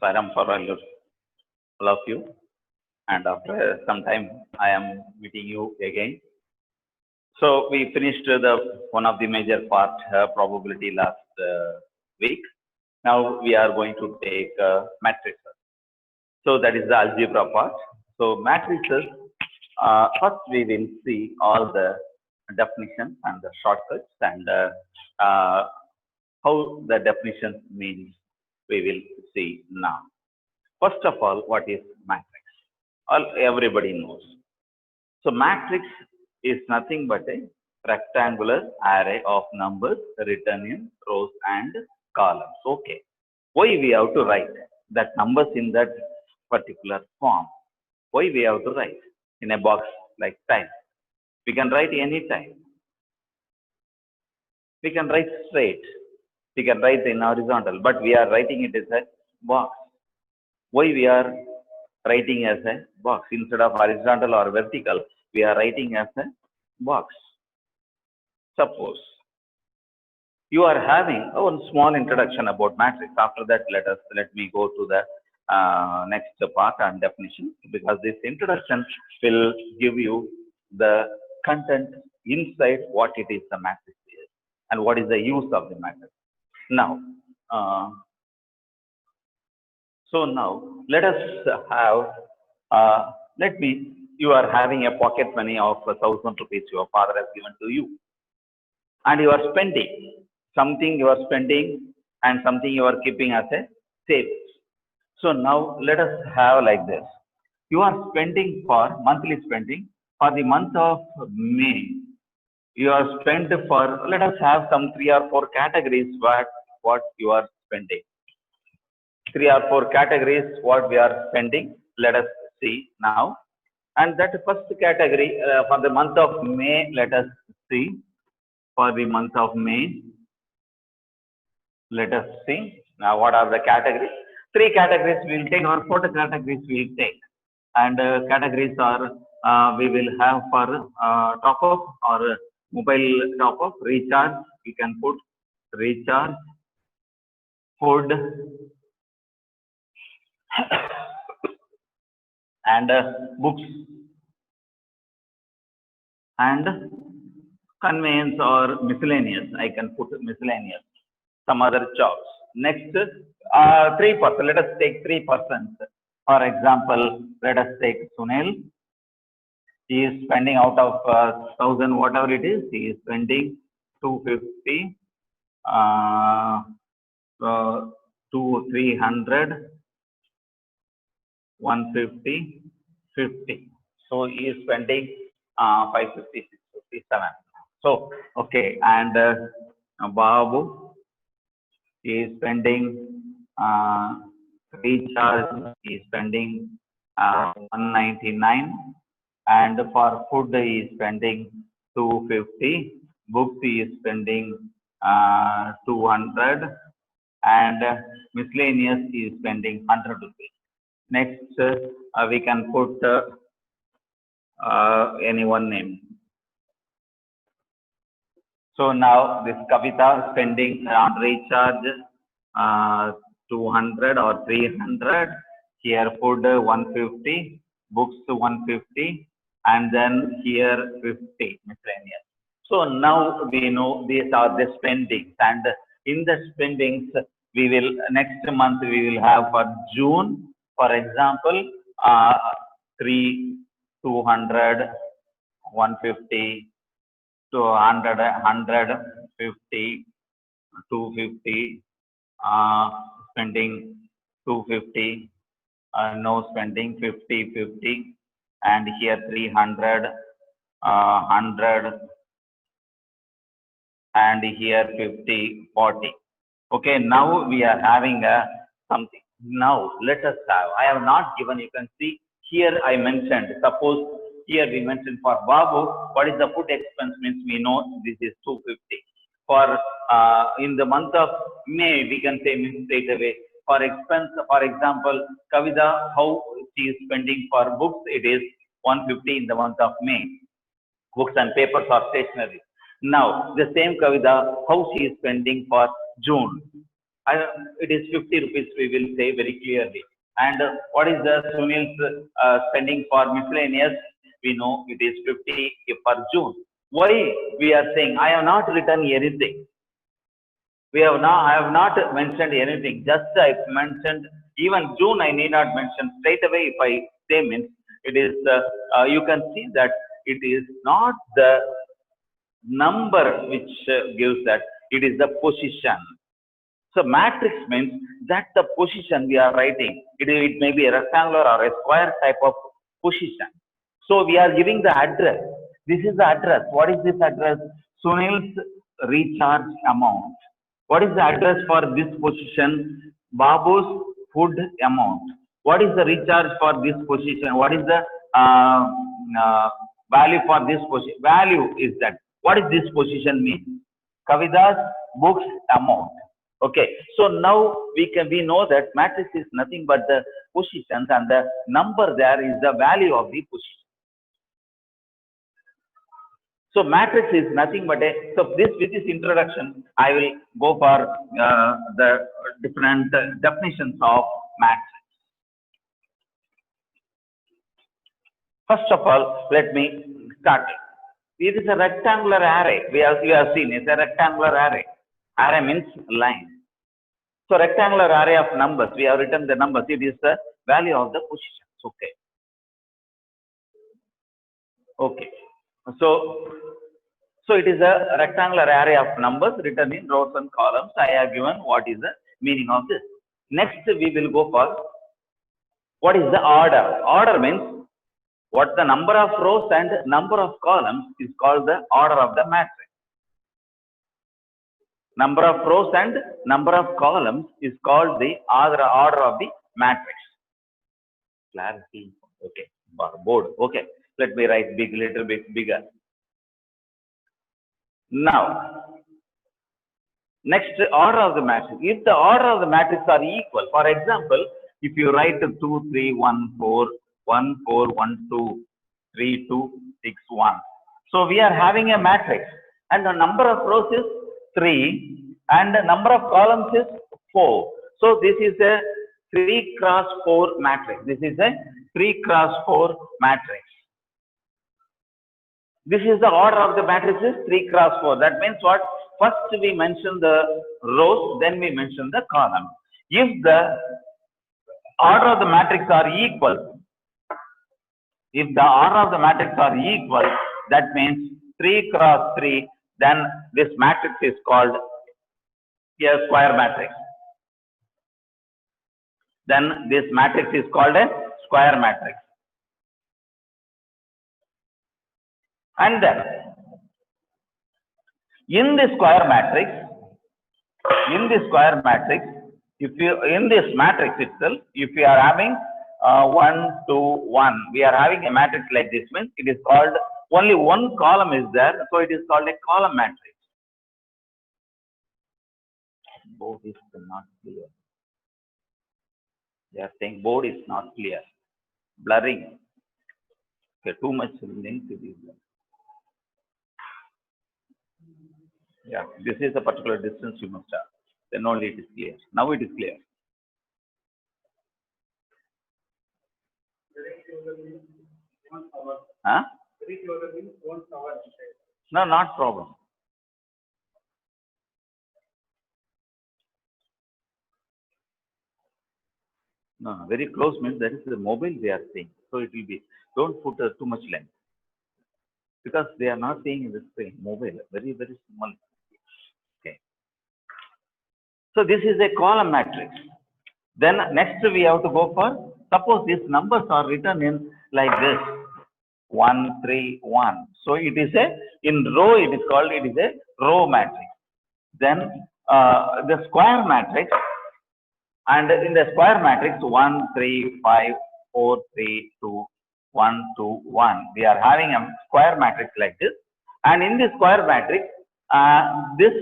Saram for all of you. And after some time, I am meeting you again. So we finished the one of the major part probability last week. Now we are going to take matrices. So that is the algebra part. So matrices. First, we will see all the definitions and the shortcuts and uh, how the definitions means. We will see now. First of all, what is matrix? All everybody knows. So matrix is nothing but a rectangular array of numbers written in rows and columns. Okay. Why we have to write that numbers in that particular form? Why we have to write in a box like time? We can write any time. We can write straight. We can write in horizontal, but we are writing it as a box. Why we are writing as a box instead of horizontal or vertical? We are writing as a box. Suppose you are having one small introduction about matrix. After that, let me go to the next part and definition, because this introduction will give you the content inside what it is the matrix is and what is the use of the matrix. Now, so now let us have, you are having a pocket money of 1,000 rupees your father has given to you, and you are spending something, you are spending and something you are keeping as a savings. So now let us have like this. You are spending for monthly spending for the month of May. You are spent for, let us have some 3 or 4 categories what you are spending. 3 or 4 categories what we are spending. Let us see now. And that first category for the month of May, let us see. For the month of May, let us see. Now, what are the categories? 3 categories we will take, or 4 categories we will take. And categories are we will have for top up or mobile top up, recharge. We can put recharge, food, and books, and conveyance or miscellaneous. I can put miscellaneous. Some other jobs. Next, 3%. Let us take 3%. For example, let us take Sunil. He is spending out of 1,000, whatever it is, he is spending 250, 300, 150, 50. So he is spending 550, 657. So, okay, and Babu is spending recharge, is spending 199, and for food he is spending 250, books he is spending 200, and miscellaneous he is spending 100 rupees. Next, we can put any one name. So now this Kavita spending on recharge 200 or 300, here food 150, books 150, and then here 50 miscellaneous. So now we know these are the spendings, and in the spendings we will next month we will have for June, for example, 200, 150. 100, 150, 250, spending 250, no spending 50, 50, and here 300, 100, and here 50, 40. Okay, now we are having something. Now let us have, I have not given, you can see here I mentioned, suppose here we mentioned for Babu, what is the food expense means we know this is 250. For in the month of May, we can say means straight away. For expense, for example, Kavita, how she is spending for books, it is 150 in the month of May. Books and papers or stationery. Now, the same Kavita, how she is spending for June. It is 50 rupees, we will say very clearly. And what is the Sunil's spending for miscellaneous? We know it is 50 per June. Why we are saying I have not written anything? I have not mentioned anything. Just I mentioned even June. I need not mention straight away. If I say means it is. You can see that it is not the number which gives that. It is the position. So matrix means that the position we are writing. It may be a rectangular or a square type of position. So we are giving the address. This is the address. What is this address? Sunil's recharge amount. What is the address for this position? Babu's food amount. What is the recharge for this position? What is the value for this position? Value is that. What is this position mean? Kavita's books amount. Okay. So now we know that matrix is nothing but the positions, and the number there is the value of the position. So matrix is nothing but with this introduction, I will go for the different definitions of matrix. First of all, let me start. It is a rectangular array. We have seen it's a rectangular array. Array means line. So rectangular array of numbers. We have written the numbers. It is the value of the positions. Okay. Okay. So it is a rectangular array of numbers written in rows and columns. I have given what is the meaning of this. Next, we will go for what is the order. Order means what the number of rows and number of columns is called the order of the matrix. Number of rows and number of columns is called the order of the matrix. Clarity. Okay. Board. Okay. Let me write little bit bigger. Now, next, order of the matrix. If the order of the matrix are equal, for example, if you write 2, 3, 1, 4, 1, 4, 1, 2, 3, 2, 6, 1. So we are having a matrix, and the number of rows is 3, and the number of columns is 4. So this is a 3 cross 4 matrix. This is a 3 cross 4 matrix. This is the order of the matrix is 3 cross 4. That means what? First we mention the rows, then we mention the column. If the order of the matrix are equal, that means 3 cross 3, then this matrix is called a square matrix. Then this matrix is called a square matrix. And then in the square matrix, if you in this matrix itself, if you are having 1, 2, 1, we are having a matrix like this, means it is called only one column is there, so it is called a column matrix. Board is not clear. They are saying board is not clear. Blurring. Okay, too much length to be there. Yeah, this is a particular distance you must have. Then only it is clear. Now it is clear. Huh? No, not problem. No, very close means that is the mobile they are saying. So it will be, don't put too much length. Because they are not saying in the screen, mobile, very, very small. Okay. So this is a column matrix. Then next we have to go for, suppose these numbers are written in like this, 1, 3, 1. So it is in row, it is called, it is a row matrix. Then the square matrix, and in the square matrix, 1, 3, 5, 4, 3, 2, 1, 2, 1. We are having a square matrix like this. And in this square matrix, this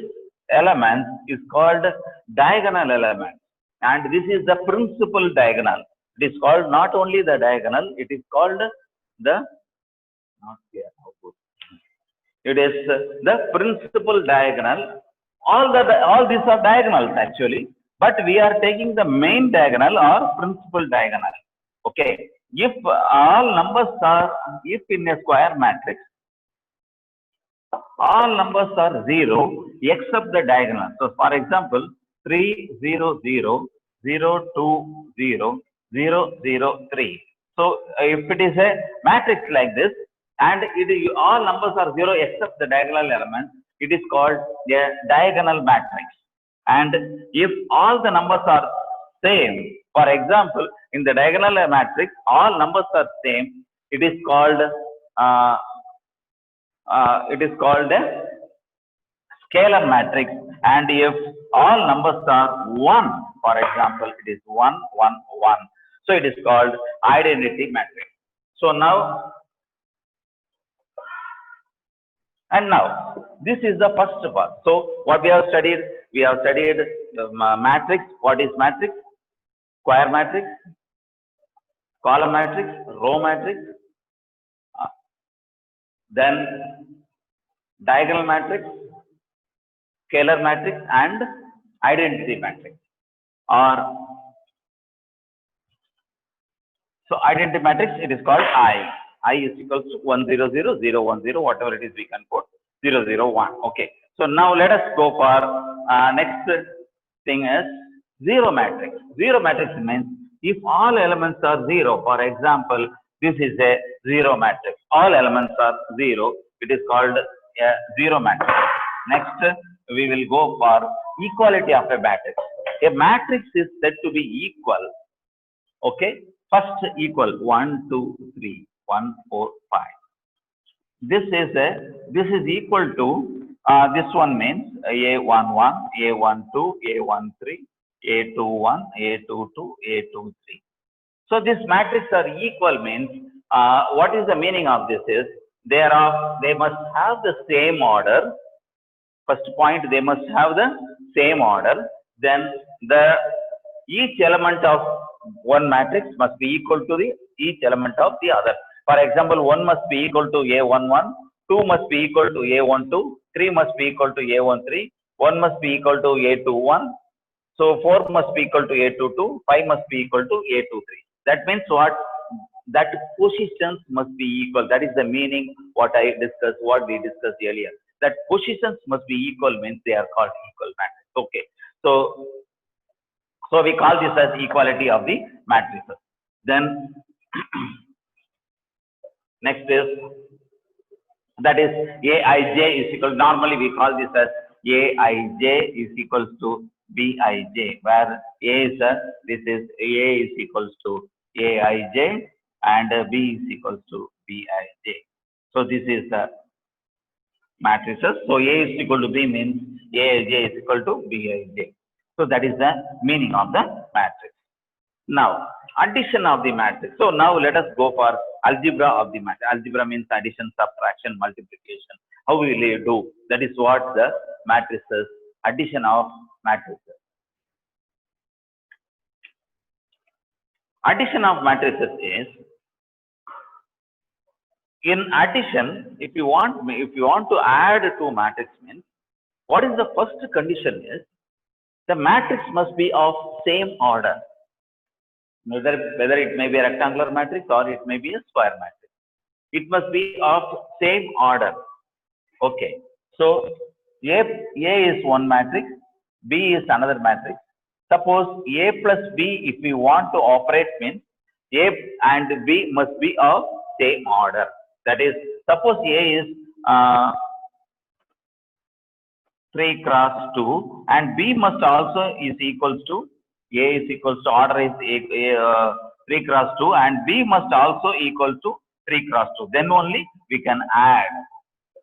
element is called diagonal element. And this is the principal diagonal. It is called not only the diagonal, it is called the, not clear how good. It is the principal diagonal. All these are diagonals actually. but we are taking the main diagonal or principal diagonal. Okay, if all numbers are, if in a square matrix all numbers are 0 except the diagonal. So for example, 3 0 0 0 2 0 0 0 3. So if it is a matrix like this and all numbers are 0 except the diagonal element, it is called a diagonal matrix. And if all the numbers are same, for example, in the diagonal matrix all numbers are same, it is called a scalar matrix. And if all numbers are 1, for example, it is 1 1 1, so it is called identity matrix. So now this is the first part. So what we have studied the matrix. What is matrix? Square matrix, column matrix, row matrix, then diagonal matrix, scalar matrix, and identity matrix. Or so identity matrix, it is called I is equals to 1 0 0 0 1 0, whatever it is we can put 0 0 1. Okay, so now let us go for next thing is zero matrix. Zero matrix means if all elements are 0, for example, this is a zero matrix, all elements are 0, it is called a zero matrix. Next, we will go for equality of a matrix. A matrix is said to be equal. Okay, first equal 1 2 3 1 4 5. This is equal to this one means A11, A12, A13, A21, A22, A23. So this matrix are equal means what is the meaning of this is they must have the same order. First point, they must have the same order. Then each element of one matrix must be equal to each element of the other. For example, 1 must be equal to A11, 2 must be equal to A12, 3 must be equal to A13, 1 must be equal to A21, so 4 must be equal to A22, 5 must be equal to A23. That means what? That positions must be equal. That is the meaning what we discussed earlier. That positions must be equal means they are called equal matrix. Okay, so we call this as equality of the matrices. Then next is that is Aij is equal. Normally we call this as Aij is equals to Bij, where A is equals to Aij and B is equals to Bij. So this is the matrices. So A is equal to B means Aij is equal to Bij. So that is the meaning of the matrix. Now addition of the matrix. So now let us go for algebra of the matrix. Algebra means addition, subtraction, multiplication. How will you do? That is what the matrices, addition of matrices. Addition of matrices is, in addition, if you want to add two matrices means, what is the first condition is the matrix must be of same order. Whether it may be a rectangular matrix or it may be a square matrix, it must be of same order. Okay, so A is one matrix, B is another matrix. Suppose A plus B, if we want to operate means A and B must be of same order. That is, suppose A is 3 cross 2 and B must also is equals to, A is equals to, order is 3 cross 2 and B must also equal to 3 cross 2. Then only we can add.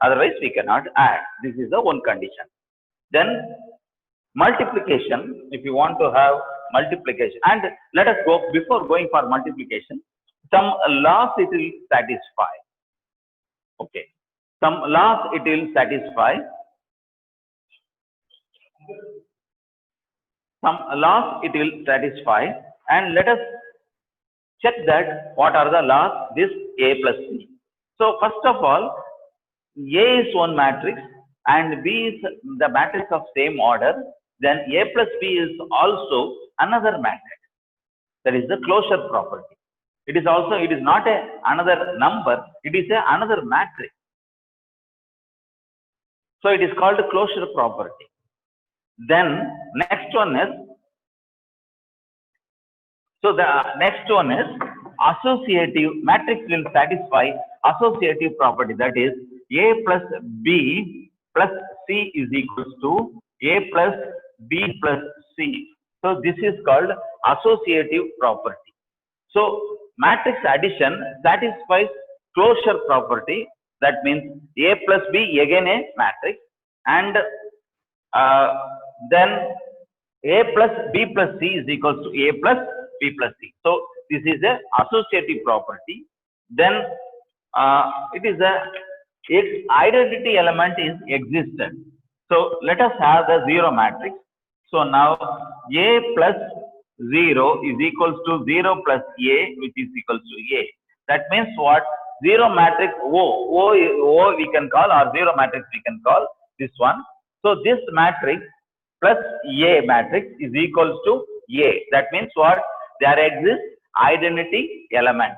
Otherwise we cannot add. This is the one condition. Then multiplication, if you want to have multiplication, and let us go, before going for multiplication, some laws it will satisfy. Okay, some laws it will satisfy. Some laws it will satisfy, and let us check that what are the laws this A plus B. So first of all, A is one matrix and B is the matrix of same order. then A plus B is also another matrix. That is the closure property. It is not another number, it is another matrix. So it is called closure property. Then next one is, so the next one is associative. Matrix will satisfy associative property, that is A plus B plus C is equals to A plus B plus C. So this is called associative property. So matrix addition satisfies closure property. That means A plus B again a matrix, and then A plus B plus C is equals to A plus B plus C. So this is a associative property. Then it is its identity element is existent. So let us have the zero matrix. So now A plus 0 is equals to 0 plus A, which is equals to A. That means what? Zero matrix O we can call, or zero matrix we can call this one. So this matrix plus A matrix is equals to A. That means what? There exists identity element.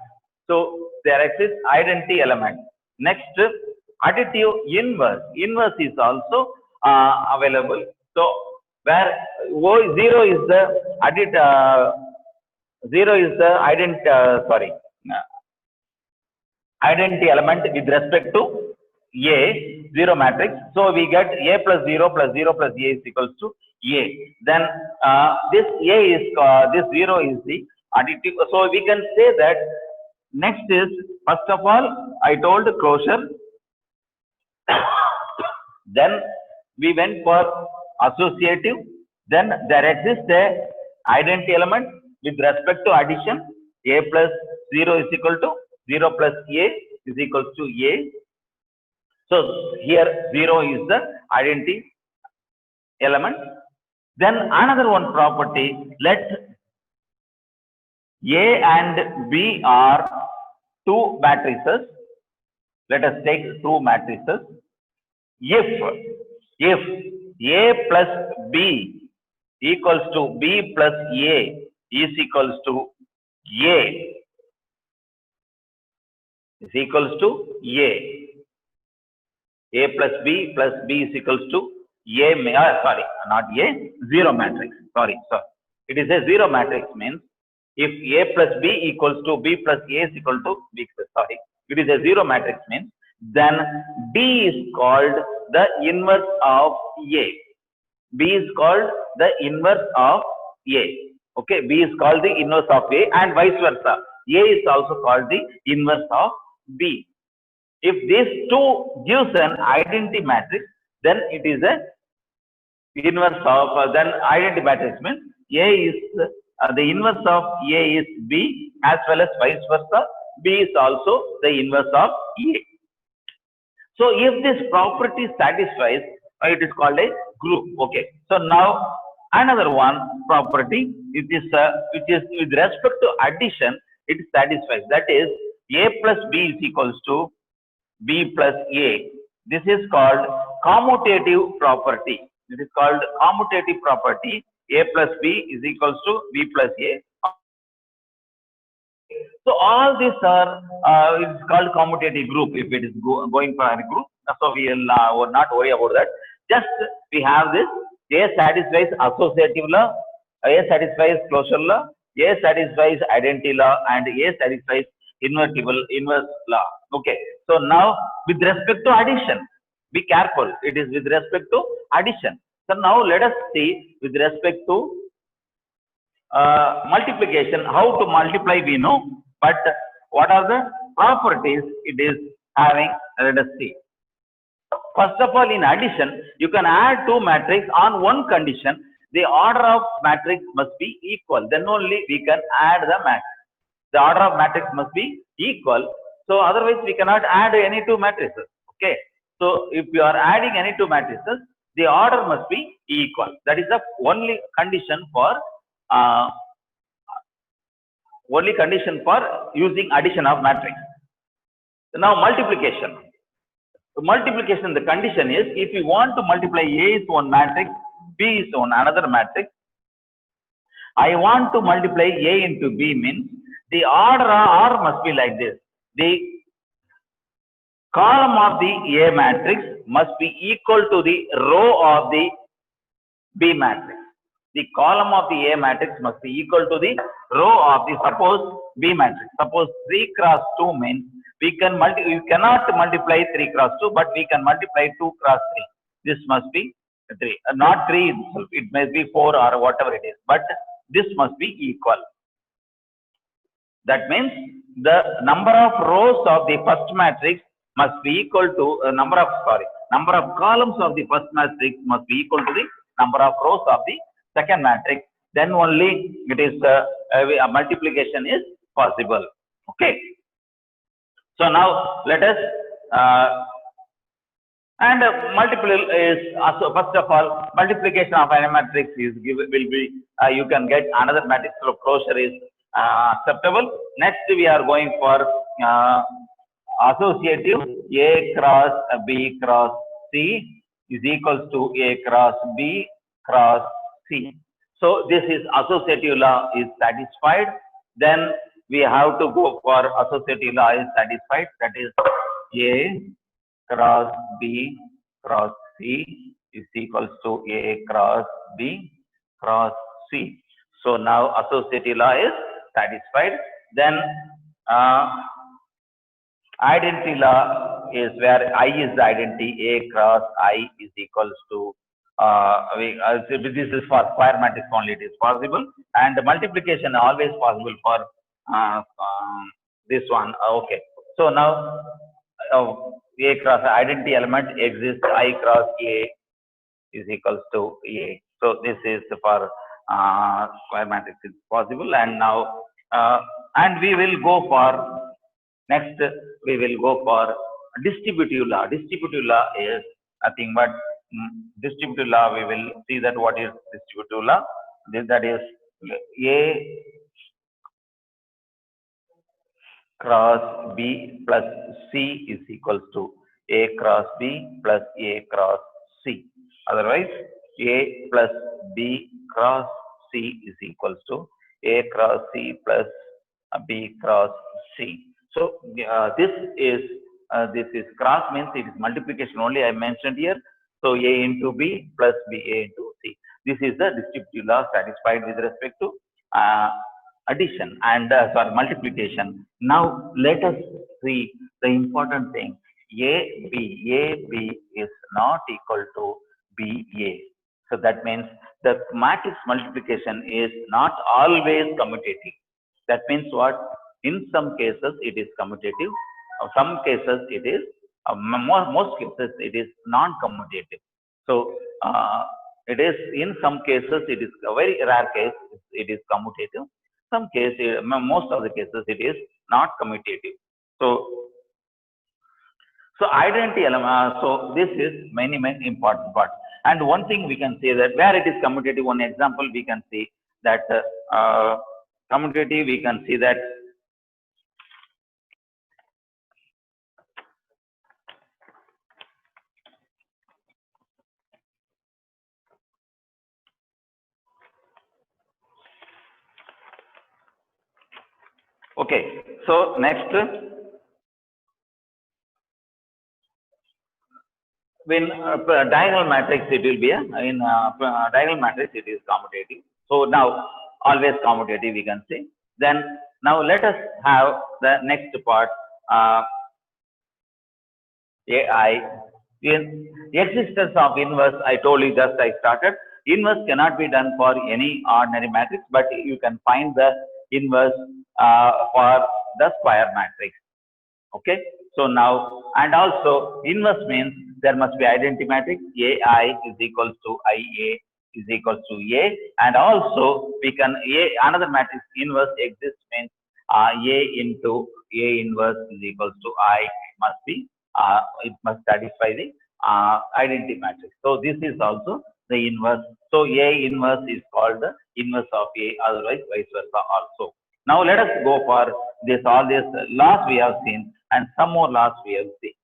So there exists identity element. Next, additive inverse. Inverse is also available. So where zero is the identity element with respect to A, zero matrix. So we get A plus 0 plus 0 plus A is equals to A. Then this A is this 0 is the additive. So we can say that next is, first of all, I told closure. Then we went for associative. Then there exists a identity element with respect to addition. A plus 0 is equal to 0 plus A is equals to A. So here 0 is the identity element. Then another one property, let A and B are two matrices. Let us take two matrices. If A plus B equals to B plus A is equals to A is equals to A plus B is equals to A, not A, zero matrix. Sorry. It is a zero matrix means if A plus B equals to B plus A is equal to B plus, it is a zero matrix means then B is called the inverse of A. B is called the inverse of A. Okay, B is called the inverse of A and vice versa. A is also called the inverse of B. If these two gives an identity matrix, then it is a inverse of, then identity matrix means A is the inverse of A is B as well as vice versa. B is also the inverse of A. So if this property satisfies, it is called a group. Okay. So now another one property, which is with respect to addition, it satisfies. That is A plus B is equals to B plus A. This is called commutative property. It is called commutative property. A plus B is equals to B plus A. So all these are it's called commutative group if it is going for a group. So we will not worry about that. Just we have this A satisfies associative law, A satisfies closure law, A satisfies identity law, and A satisfies inverse law. Okay. So now with respect to addition, be careful. It is with respect to addition. So now let us see with respect to multiplication. How to multiply we know, but what are the properties it is having? Let us see. First of all, in addition, you can add two matrices on one condition. The order of matrix must be equal. Then only we can add the matrix. The order of matrix must be equal. So otherwise we cannot add any two matrices. Okay. So if you are adding any two matrices, the order must be equal. That is the only condition for using addition of matrix. Now multiplication. Multiplication, the condition is if you want to multiply A is one matrix, B is on another matrix. I want to multiply A into B means the order R must be like this. The column of the A matrix must be equal to the row of the B matrix. The column of the A matrix must be equal to the row of the suppose B matrix. Suppose 3 cross 2 means we cannot multiply 3 cross 2, but we can multiply 2 cross 3. This must be 3, not 3 itself. It may be 4 or whatever it is, but this must be equal. That means the number of rows of the first matrix must be equal to number of columns of the first matrix must be equal to the number of rows of the second matrix. Then only it is a multiplication is possible. Okay. So now let us multiple is also, first of all, multiplication of a matrix is will be you can get another matrix through closure is acceptable. Next we are going for associative. A cross B cross C is equals to A cross B cross C. So this is associative law is satisfied. Then we have to go for associative law is satisfied. That is A cross B cross C is equals to A cross B cross C. So now associative law is satisfied. Then identity law is where I is the identity. A cross I is equals to this is for square matrix only it is possible, and multiplication always possible for this one. Okay. So now A cross identity element exists. I cross A is equals to A. So this is for square matrix is possible. And now and we will go for next. We will go for distributive law. Distributive law is nothing but distributive law. We will see that what is distributive law. That is A cross B plus C is equals to A cross B plus A cross C. Otherwise, A plus B cross C is equals to A cross C plus B cross C. So this is cross means it is multiplication only I mentioned here. So A into B plus B A into C. This is the distributive law satisfied with respect to addition and multiplication. Now let us see the important thing. A B is not equal to B A. So that means the matrix multiplication is not always commutative. That means what? In some cases it is commutative. Some cases it is most cases it is non-commutative. So it is in some cases it is a very rare case it is commutative. Some cases, most of the cases it is not commutative. So identity element. So this is many important part. And one thing we can say that where it is commutative. One example we can see that commutative. We can see that. Okay, so next, when diagonal matrix it will be in diagonal matrix it is commutative. So now always commutative we can say. Then now let us have the next part. AI in existence of inverse. I told you just I started. Inverse cannot be done for any ordinary matrix, but you can find the inverse for the square matrix. Okay. So now, and also inverse means there must be identity matrix. AI is equals to IA is equals to A, and also we can another matrix inverse exists means A into A inverse is equals to I must be it must satisfy the identity matrix. So this is also the inverse. So A inverse is called the inverse of A, otherwise vice versa also. Now let us go for this all these laws we have seen and some more laws we have seen.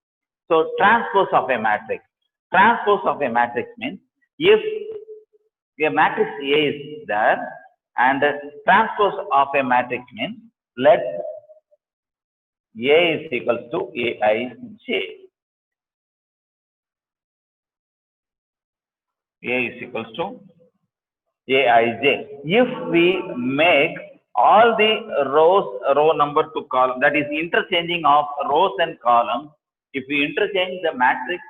So transpose of a matrix. Transpose of a matrix means if A matrix A is there, and transpose of a matrix means let A is equals to Aij. A is equals to Aij. If we make all the row number to column, that is interchanging of rows and columns, if we interchange the matrix,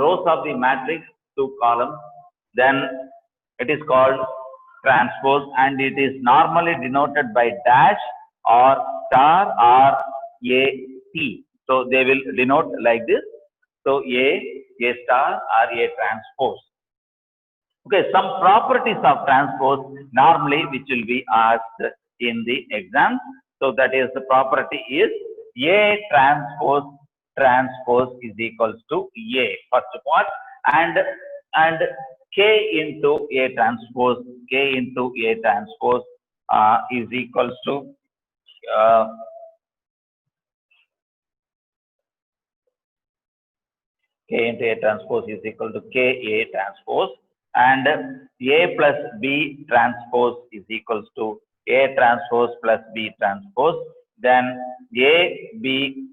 rows of the matrix to columns, then it is called transpose, and it is normally denoted by dash or star or a t. So they will denote like this. So a star or a transpose. Okay, some properties of transpose normally which will be asked in the exam. So that is the property is A transpose is equals to A first part, and K into A transpose is equals to K into A transpose is equal to K A transpose, and A plus B transpose is equals to A transpose plus B transpose. Then A B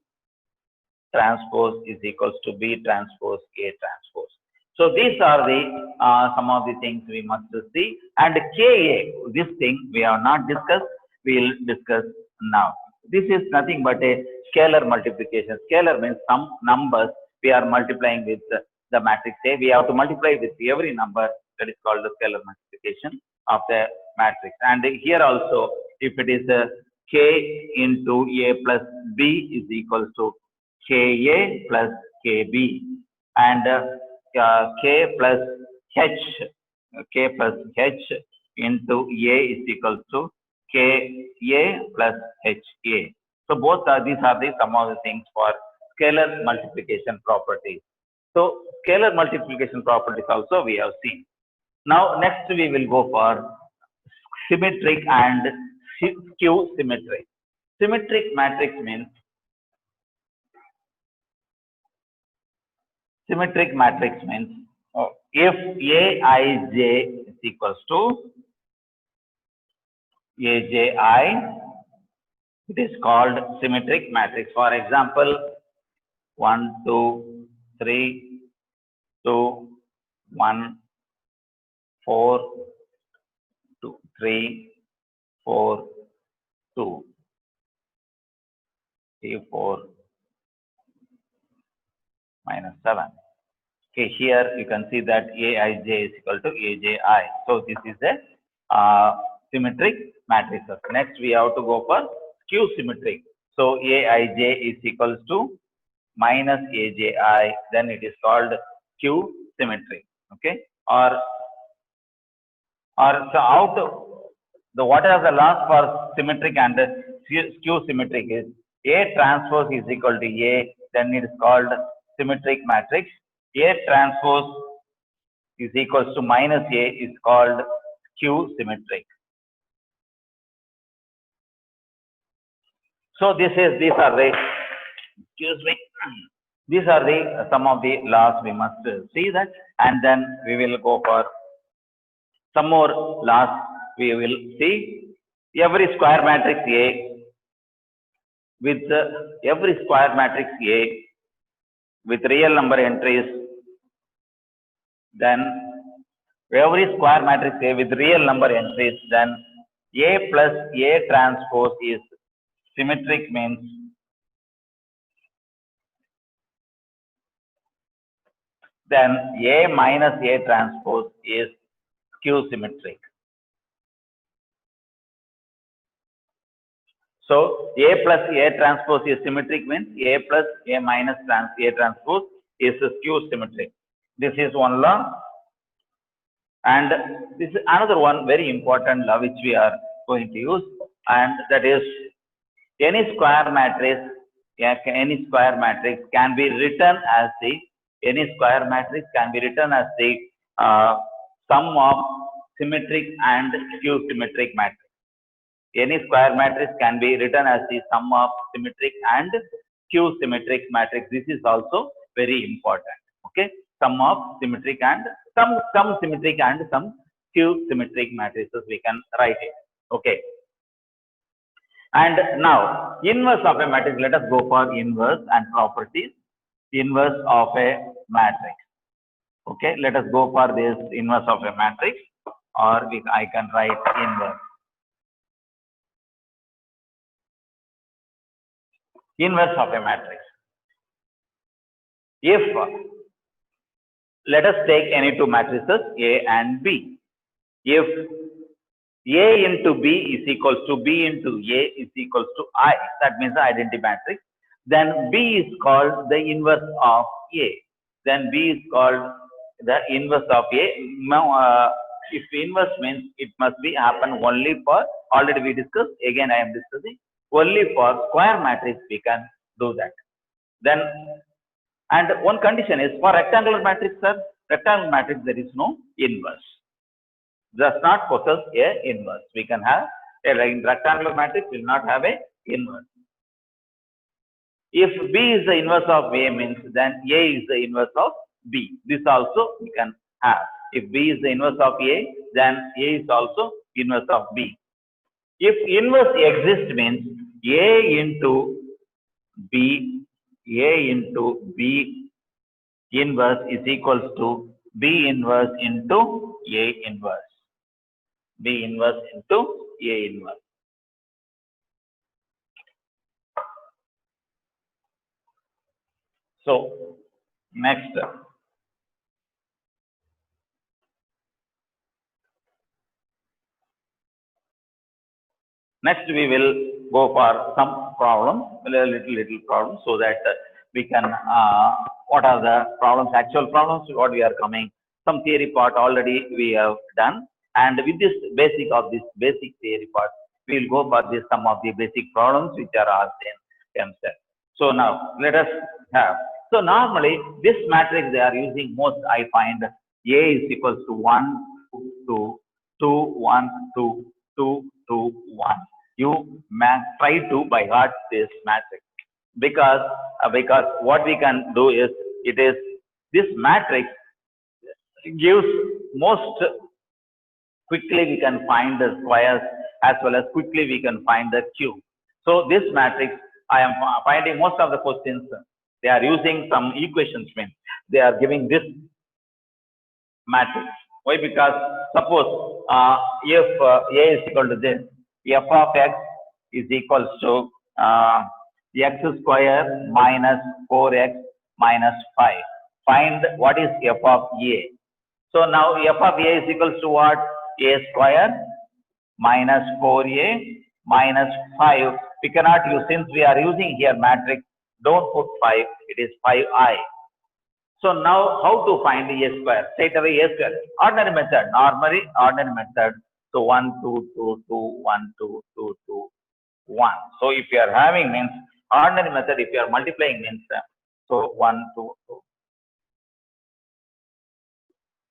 transpose is equals to B transpose A transpose. So these are the some of the things we must see. And KA, this thing we have not discussed, we will discuss now. This is nothing but a scalar multiplication. Scalar means some numbers we are multiplying with the matrix A. We have to multiply with every number, that is called the scalar multiplication of the matrix. And here also, if it is K into A plus B is equals to Ka plus Kb, and K plus H into A is equals to Ka plus Ha. So both these are the some of the things for scalar multiplication properties. So scalar multiplication properties also we have seen. Now next we will go for symmetric and skew symmetric. Symmetric matrix means if Aij is equals to Aj, it is called symmetric matrix. For example, 1, 2, 3, 2, 1, 4, 2, 3, 4, 2, 3, 4, minus 7. Okay, here you can see that Aij is equal to Aj. So this is a symmetric matrix. Next we have to go for skew symmetric. So Aij is equals to minus Aj, then it is called skew symmetric. Okay, or so out the what are the laws for symmetric and skew symmetric is A transpose is equal to A, then it is called symmetric matrix. A transpose is equals to minus A is called skew symmetric. So these are the, excuse me, these are the some of the laws we must see that, and then we will go for some more laws. We will see every square matrix A with every square matrix A with real number entries, then every square matrix A with real number entries, then A plus A transpose is symmetric means then A minus A transpose is skew symmetric. So A plus A transpose is symmetric means A plus A minus A transpose is skew symmetric. This is one law. And this is another one very important law which we are going to use, and that is any square matrix can be written as the sum of symmetric and skew symmetric matrix. Any square matrix can be written as the sum of symmetric and skew symmetric matrix. This is also very important. Okay. sum of symmetric and some symmetric and some few symmetric matrices we can write it. Okay. And now inverse of a matrix, let us go for inverse and properties. Inverse of a matrix. Okay, let us go for this inverse of a matrix, or I can write inverse. Inverse of a matrix. If let us take any two matrices A and B. If A into B is equals to B into A is equals to I, that means the identity matrix, then B is called the inverse of A. Then B is called the inverse of A. If inverse means it must be happen only for, already we discussed, again I am discussing, only for square matrix we can do that. Then, and one condition is for rectangular matrix, sir, rectangular matrix there is no inverse. Does not possess a inverse. We can have a rectangular matrix will not have a inverse. If B is the inverse of A means then A is the inverse of B. This also we can have. If B is the inverse of A, then A is also inverse of B. If inverse exists means A into B, A into B inverse is equals to B inverse into A inverse. B inverse into A inverse. So next, we will go for some problems, little problems, so that we can what are the problems, actual problems, what we are coming. Some theory part already we have done, and with this basic theory part, we will go for this some of the basic problems which are asked in MSET. So now let us have. So normally this matrix they are using most, I find A is equals to 1, 2, 2, 1, 2, 2, 2, 1. You try to by heart this matrix, because what we can do is, it is this matrix gives most quickly we can find the squares, as well as quickly we can find the cube. So this matrix, I am finding most of the questions they are using some equations, means they are giving this matrix. Why? Because suppose if A is equal to this, f of x is equals to x square minus 4x minus 5. Find what is f of A. So now f of A is equals to what? A square minus 4a minus 5. We cannot use, since we are using here matrix, don't put 5, it is 5i. So now how to find A square? Straight away A square. Ordinary method. Normally ordinary method. So 1, 2, 2, 2, 1, 2, 2, 2, 1. So if you are having means ordinary method, if you are multiplying means so 1, 2, 2.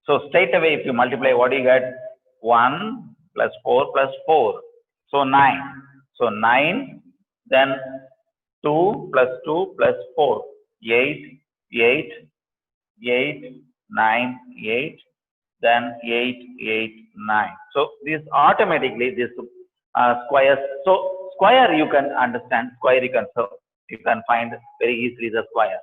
So straight away if you multiply, what do you get? 1 plus 4 plus 4. So 9. So 9, then 2 plus 2 plus 4. 8, 8, 8, 9, 8, then 8, 8, 9. So this automatically this squares. So square you can understand, square you can find very easily the square.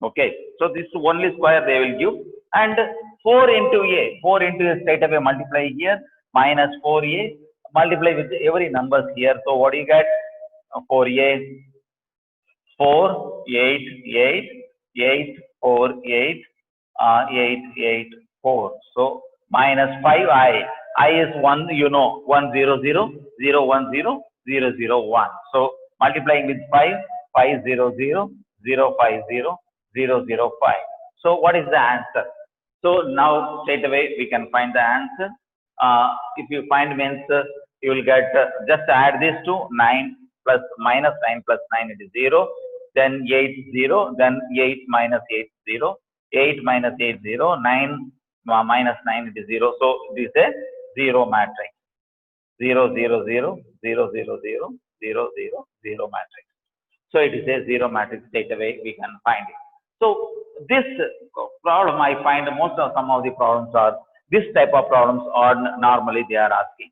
Okay. So this only square they will give, and 4 into A, 4 into A straight away multiply here, minus 4A, multiply with every numbers here. So what do you get? 4A, 4, 8, 8, 8, 4, 8, 8, 8, 4. So minus 5i. I is 1, you know, 1, 0, 0, 0, 1, 0, 0, 0, 1. So multiplying with 5, 5, 0, 0, 0, 5, 0, 0, 0, 5. So what is the answer? So now straight away we can find the answer. If you find means you will get just add this to 9 plus minus 9 plus 9, it is 0. Then 8 0. Then 8 minus 8 0. 8 minus 8 0. 9 minus 9, it is 0. So this is a 0 matrix. 0 0 0 0 0 0 0 0 0 matrix. So it is a 0 matrix. Straight away we can find it. So this problem, I find most of some of the problems are this type of problems are normally they are asking.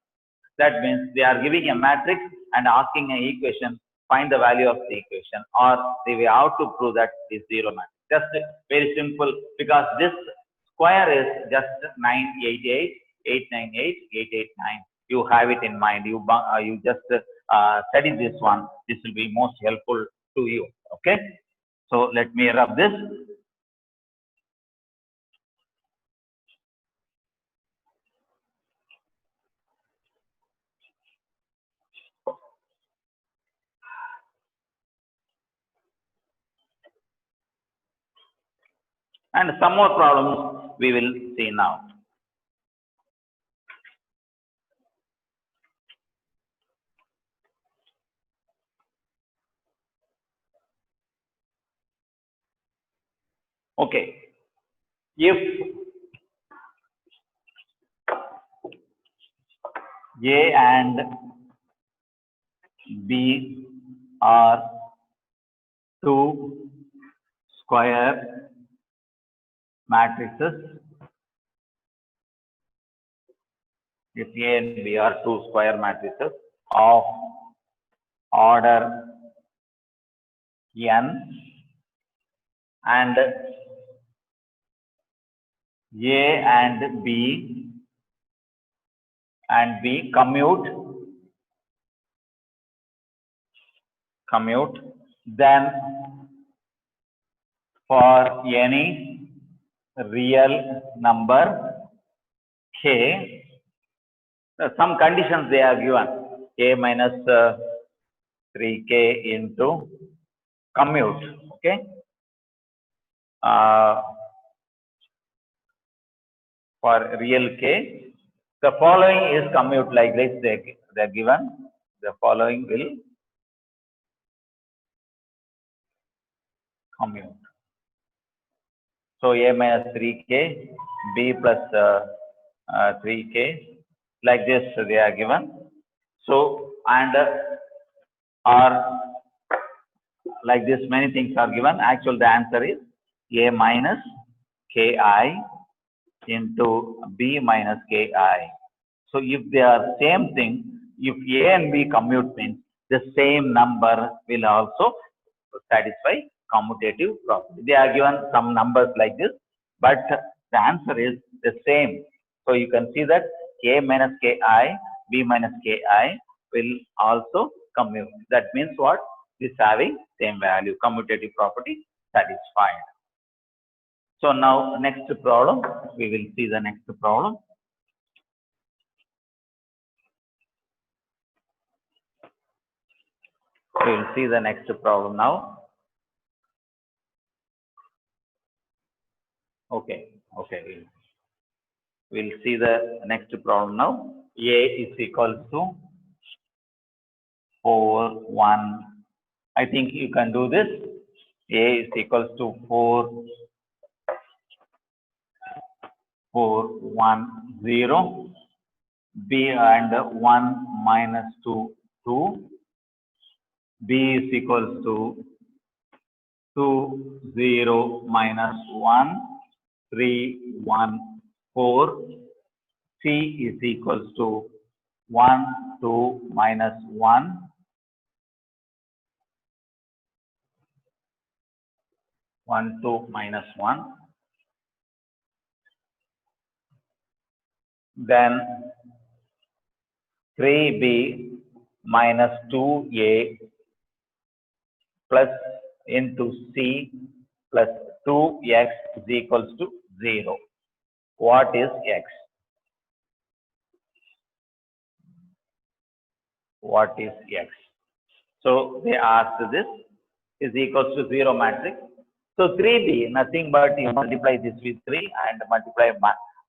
That means they are giving a matrix and asking an equation, find the value of the equation, or they will have to prove that it is zero matrix. Just very simple, because this square is just 988, 898, 889. You have it in mind. You just study this one. This will be most helpful to you. Okay. So let me rub this. And some more problems we will see now. Okay. If A and B are two square matrices, if A and B are two square matrices of order n, and A and B commute, then for any real number k, some conditions they are given, k minus 3k into commute, okay. For real k, the following is commute, like this they are given, the following will commute. So A minus 3k, B plus 3k, like this they are given. So, and or like this many things are given. Actually the answer is A minus ki into B minus ki. So if they are same thing, if A and B commute means the same number will also satisfy commutative property. They are given some numbers like this, but the answer is the same. So you can see that A minus ki, B minus ki will also commute. That means what? Is having same value, commutative property satisfied. So now next problem, we will see the next problem. We will see the next problem now. Okay, okay. We'll see the next problem now. A is equal to 4, 1. I think you can do this. A is equals to 4, 4, 1, 0. B and 1 minus 2, 2. B is equals to 2, 0 minus 1, 3, 1, 4. C is equals to 1, 2 minus 1, 1, 2 minus 1. Then 3B minus 2A plus into C plus 2x is equals to 0. What is x? What is x? So they asked this is equals to 0 matrix. So 3B, nothing but you multiply this with 3 and multiply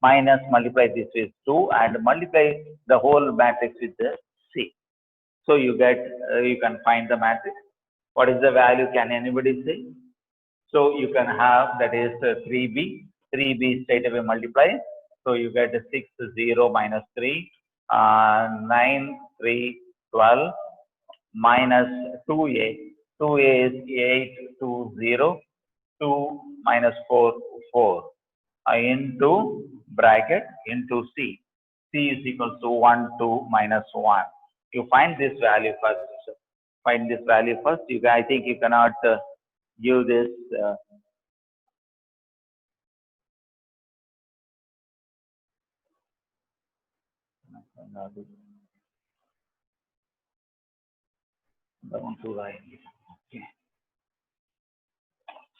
minus multiply this with 2 and multiply the whole matrix with the C. So you get, you can find the matrix. What is the value? Can anybody say? So you can have that is 3B. 3B straight away multiply. So you get 6, 0 minus 3, 9, 3, 12 minus 2A. 2A is 8, 2, 0. 2 minus 4, 4 into bracket into C. C is equals to 1, 2 minus 1. You find this value first. Find this value first. I think you cannot give this. Okay.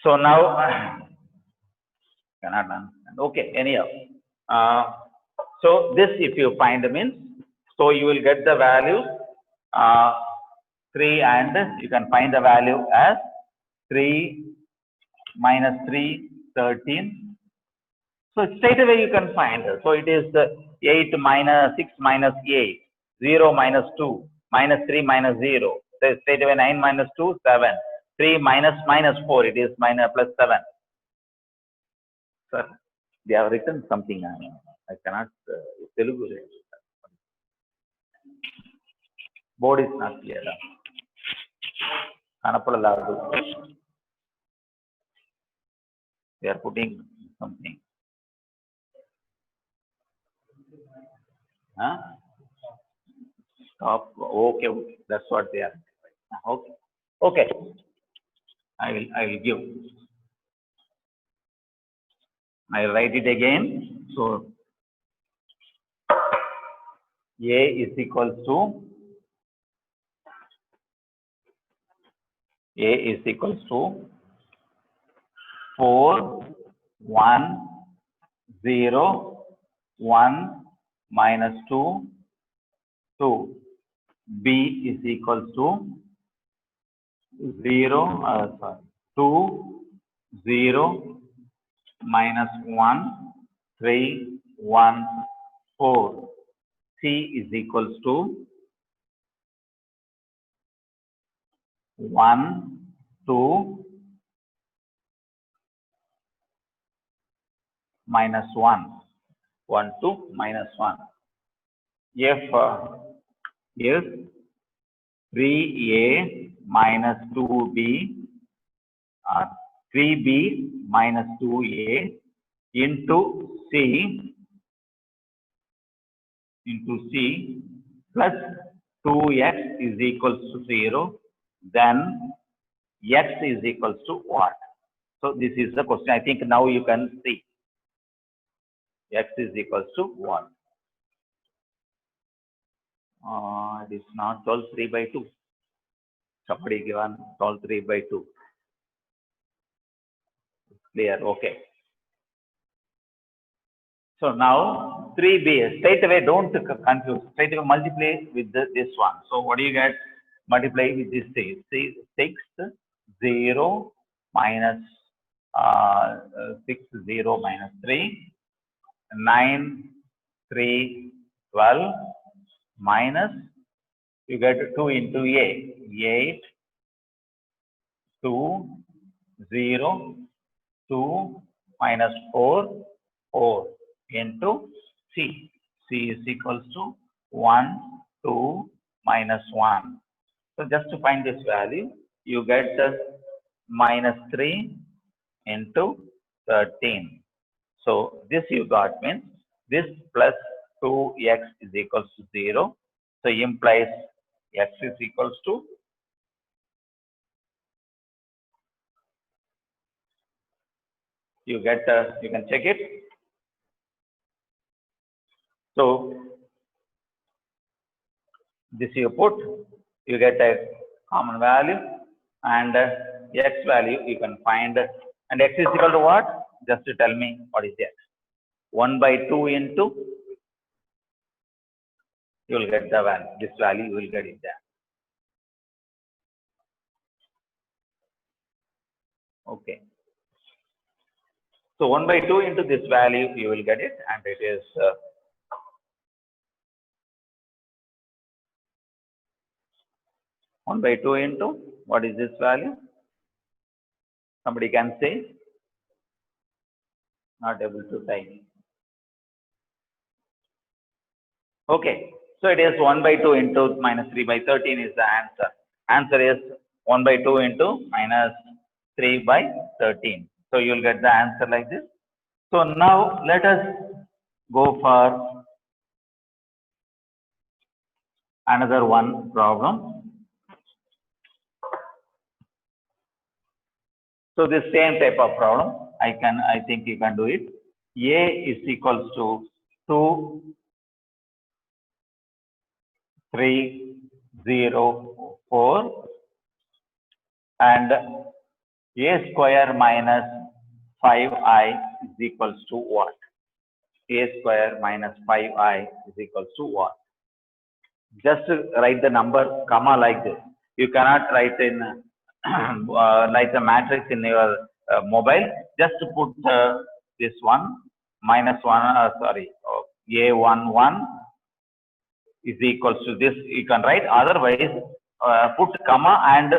So now, cannot understand. Okay, anyhow. So this if you find means, so you will get the value 3 and you can find the value as 3 minus 3, 13. So straight away you can find. So it is 8 minus 6 minus 8, 0 minus 2, minus 3 minus 0. So straight away 9 minus 2, 7. 3 minus minus 4, it is minus plus 7. Sir, they have written something. I cannot. Telugu. Board is not clear. They are putting something. Huh? Stop. Okay, okay. That's what they are. Okay. Okay. I will give. I will write it again. So A is equals to A is equals to 4, 1, 0, 1 minus 2, 2. B is equals to 0, 2, 0, minus 1, 3, 1, 4. C is equals to 1, 2, minus 1. 1, 2, minus 1. F is 3A minus 2B, 3B minus 2A into C plus 2x is equals to 0. Then x is equals to what? So this is the question. I think now you can see. X is equals to what? It is not 12 3 by 2. Somebody given 12 3 by 2. Clear? Okay. So now 3b, straight away don't confuse, straight away multiply with this one. So what do you get? Multiply with this 6, 0 minus 6, 0 minus 3, 9, 3, 12 minus, you get 2 into A, 8, 2, 0, 2 minus 4, 4 into C. C is equals to 1, 2 minus 1. So just to find this value, you get minus 3 into 13. So this you got means this plus 2x is equals to 0. So implies x is equals to you get you can check it. So this you put, you get a common value and x value you can find, and x is equal to what? Just to tell me what is x. 1 by 2 into, you will get the value, this value you will get it there. Okay. So 1 by 2 into this value you will get it, and it is 1 by 2 into what is this value? Somebody can say? Not able to type. Okay, so it is 1 by 2 into minus 3 by 13 is the answer. Answer is 1 by 2 into minus 3 by 13. So you will get the answer like this. So now let us go for another one problem. So this same type of problem, I think you can do it. A is equals to 2, 3, 0, 4 and a square minus 5i is equals to what? A square minus 5i is equals to what? Just write the number comma like this. You cannot write in like a matrix in your mobile. Just put this one minus 1, a11 is equals to this. You can write, otherwise put comma and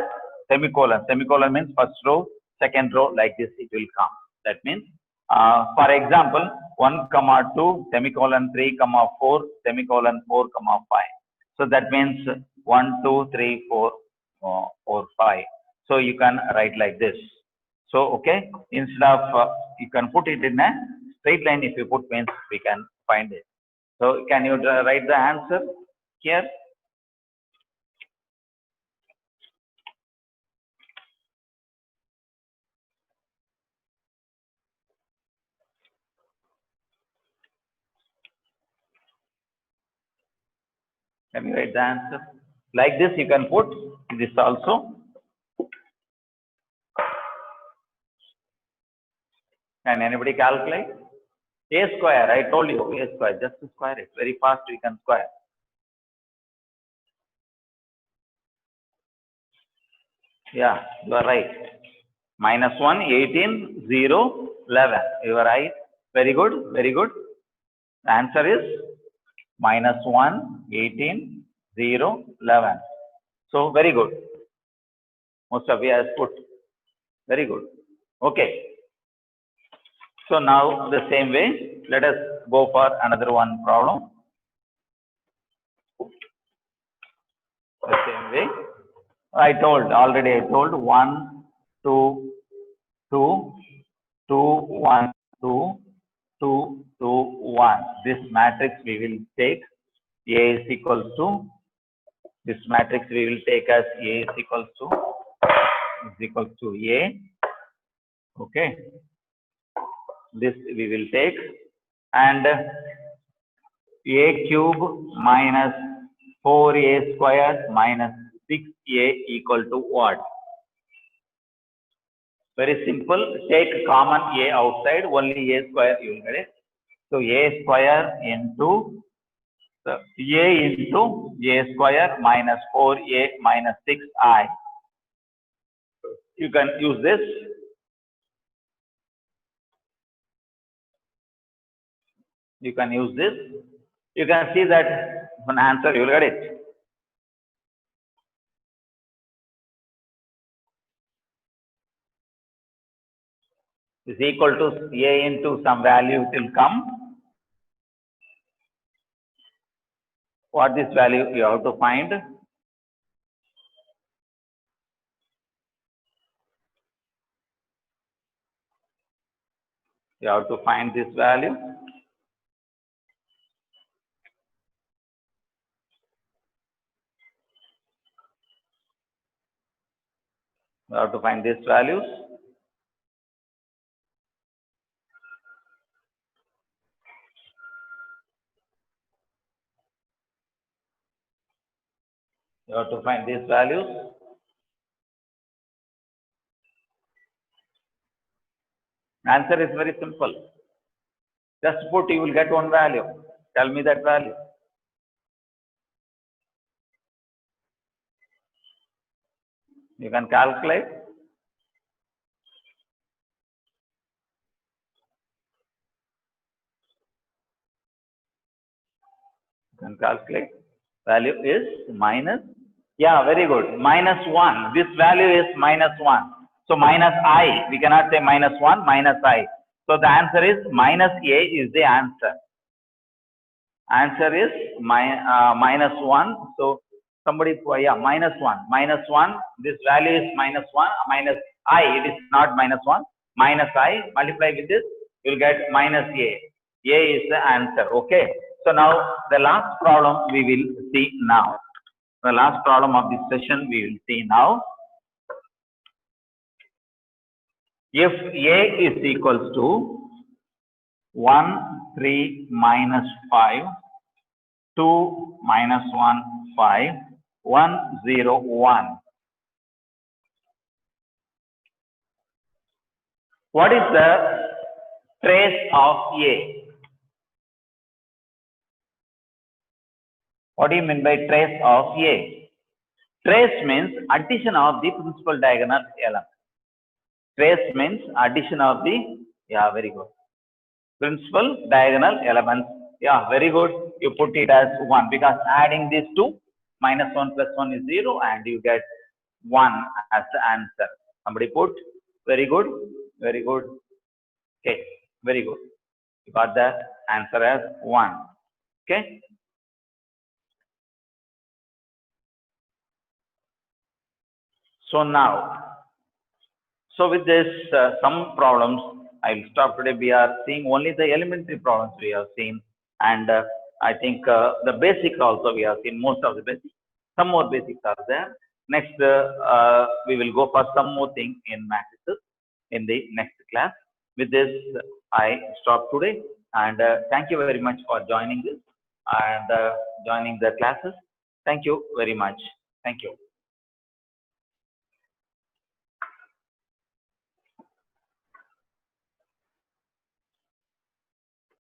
semicolon. Semicolon means first row, second row, like this it will come. That means, for example, 1, 2, semicolon 3, 4, semicolon 4, 5. So that means 1, 2, 3, 4, 5. So you can write like this. So okay, instead of you can put it in a straight line. If you put means we can find it. So can you write the answer here? Can you write the answer? Like this you can put this also. Can anybody calculate? A square, I told you, a square, just square it. Very fast we can square. Yeah, you are right. Minus 1, 18, 0, 11. You are right. Very good, very good. The answer is minus 1, 18, 0, 11. So very good. Most of you has put. Very good. Okay. So now the same way, let us go for another one problem. The same way. I told 1, 2, 2, 2, 1, 2, 2, 2, 1. This matrix we will take A is equals to, this matrix we will take as A is equals to A. Okay. This we will take, and A cube minus 4A square minus 6A equal to what? Very simple. Take common A outside, only A square you will get it. So A square into A square minus 4A minus 6I. You can use this. You can use this. You can see that an answer you will get it. Is equal to A into some value it will come. What this value you have to find? You have to find this value. You have to find these values. You have to find these values. Answer is very simple. Just put, you will get one value. Tell me that value. You can calculate. You can calculate. Value is minus. Yeah, very good. Minus 1. This value is minus 1. So minus I. We cannot say minus 1, minus I. So the answer is minus A is the answer. Answer is minus 1. So somebody, yeah, minus 1. Minus 1. This value is minus 1. Minus I, it is not minus 1, minus I, multiply with this, you will get minus A. A is the answer. Okay. So now the last problem we will see now. The last problem of this session we will see now. If A is equals to 1, 3, minus 5, 2, minus 1, 5, 1, 0, 1. What is the trace of A? What do you mean by trace of A? Trace means addition of the principal diagonal element. Trace means addition of the, yeah, very good. Principal diagonal elements. Yeah, very good. You put it as 1 because adding these two, minus 1 plus 1 is 0 and you get 1 as the answer. Somebody put, very good, very good. Okay, very good. You got the answer as 1. Okay. So now, so with this some problems, I will stop today. We are seeing only the elementary problems we have seen, and I think the basics also we have seen most of the basics. Some more basics are there. Next, we will go for some more things in matrices in the next class. With this, I stop today, and thank you very much for joining this and joining the classes. Thank you very much. Thank you.